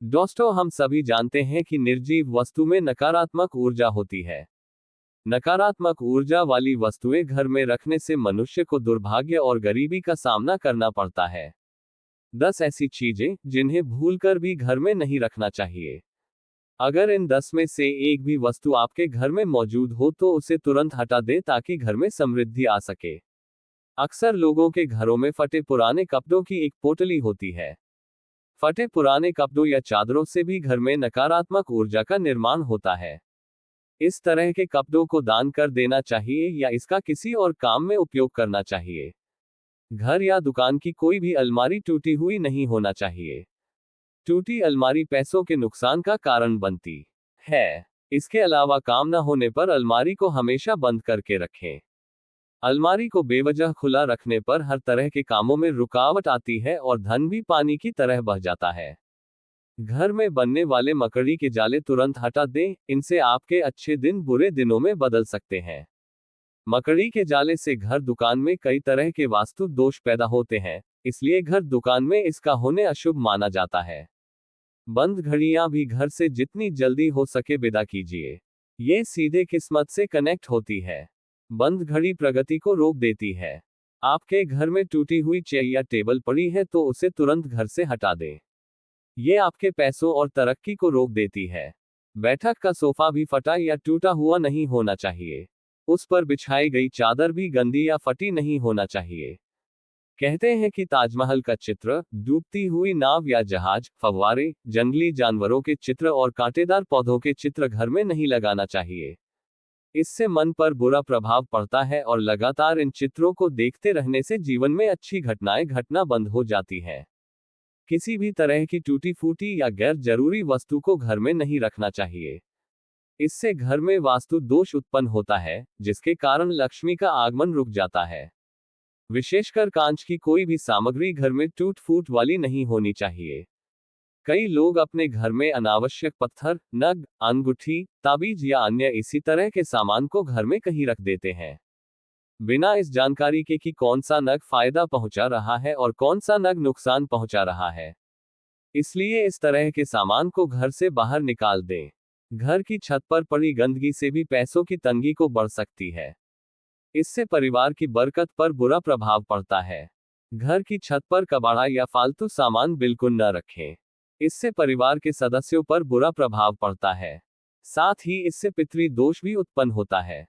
दोस्तों, हम सभी जानते हैं कि निर्जीव वस्तु में नकारात्मक ऊर्जा होती है। नकारात्मक ऊर्जा वाली वस्तुएं घर में रखने से मनुष्य को दुर्भाग्य और गरीबी का सामना करना पड़ता है। 10 ऐसी चीजें जिन्हें भूलकर भी घर में नहीं रखना चाहिए। अगर इन 10 में से एक भी वस्तु आपके घर में मौजूद हो तो उसे तुरंत हटा दें ताकि घर में समृद्धि आ सके। अक्सर लोगों के घरों में फटे पुराने कपड़ों की एक पोटली होती है। फटे पुराने कपड़ों या चादरों से भी घर में नकारात्मक ऊर्जा का निर्माण होता है। इस तरह के कपड़ों को दान कर देना चाहिए या इसका किसी और काम में उपयोग करना चाहिए। घर या दुकान की कोई भी अलमारी टूटी हुई नहीं होना चाहिए। टूटी अलमारी पैसों के नुकसान का कारण बनती है। इसके अलावा काम न होने पर अलमारी को हमेशा बंद करके रखें। अलमारी को बेवजह खुला रखने पर हर तरह के कामों में रुकावट आती है और धन भी पानी की तरह बह जाता है। घर में बनने वाले मकड़ी के जाले तुरंत हटा दें, इनसे आपके अच्छे दिन बुरे दिनों में बदल सकते हैं। मकड़ी के जाले से घर दुकान में कई तरह के वास्तु दोष पैदा होते हैं, इसलिए घर दुकान में इसका होने अशुभ माना जाता है। बंद घड़ियां भी घर से जितनी जल्दी हो सके विदा कीजिए। ये सीधे किस्मत से कनेक्ट होती है। बंद घड़ी प्रगति को रोक देती है। आपके घर में टूटी हुई चेयर या टेबल पड़ी है तो उसे तुरंत घर से हटा दें। ये आपके पैसों और तरक्की को रोक देती है। बैठक का सोफा भी फटा या टूटा हुआ नहीं होना चाहिए। उस पर बिछाई गई चादर भी गंदी या फटी नहीं होना चाहिए। कहते हैं कि ताजमहल का चित्र, डूबती हुई नाव या जहाज, फव्वारे, जंगली जानवरों के चित्र और कांटेदार पौधों के चित्र घर में नहीं लगाना चाहिए। इससे मन पर बुरा प्रभाव पड़ता है और लगातार इन चित्रों को देखते रहने से जीवन में अच्छी घटनाएं घटना बंद हो जाती हैं। किसी भी तरह की टूटी फूटी या गैर जरूरी वस्तु को घर में नहीं रखना चाहिए। इससे घर में वास्तु दोष उत्पन्न होता है, जिसके कारण लक्ष्मी का आगमन रुक जाता है। विशेषकर कांच की कोई भी सामग्री घर में टूट फूट वाली नहीं होनी चाहिए। कई लोग अपने घर में अनावश्यक पत्थर, नग, अंगूठी, ताबीज या अन्य इसी तरह के सामान को घर में कहीं रख देते हैं, बिना इस जानकारी के कि कौन सा नग फायदा पहुंचा रहा है और कौन सा नग नुकसान पहुंचा रहा है। इसलिए इस तरह के सामान को घर से बाहर निकाल दें। घर की छत पर पड़ी गंदगी से भी पैसों की तंगी को बढ़ सकती है। इससे परिवार की बरकत पर बुरा प्रभाव पड़ता है। घर की छत पर कबाड़ा या फालतू सामान बिल्कुल न रखें। इससे परिवार के सदस्यों पर बुरा प्रभाव पड़ता है। साथ ही इससे पितृ दोष भी उत्पन्न होता है।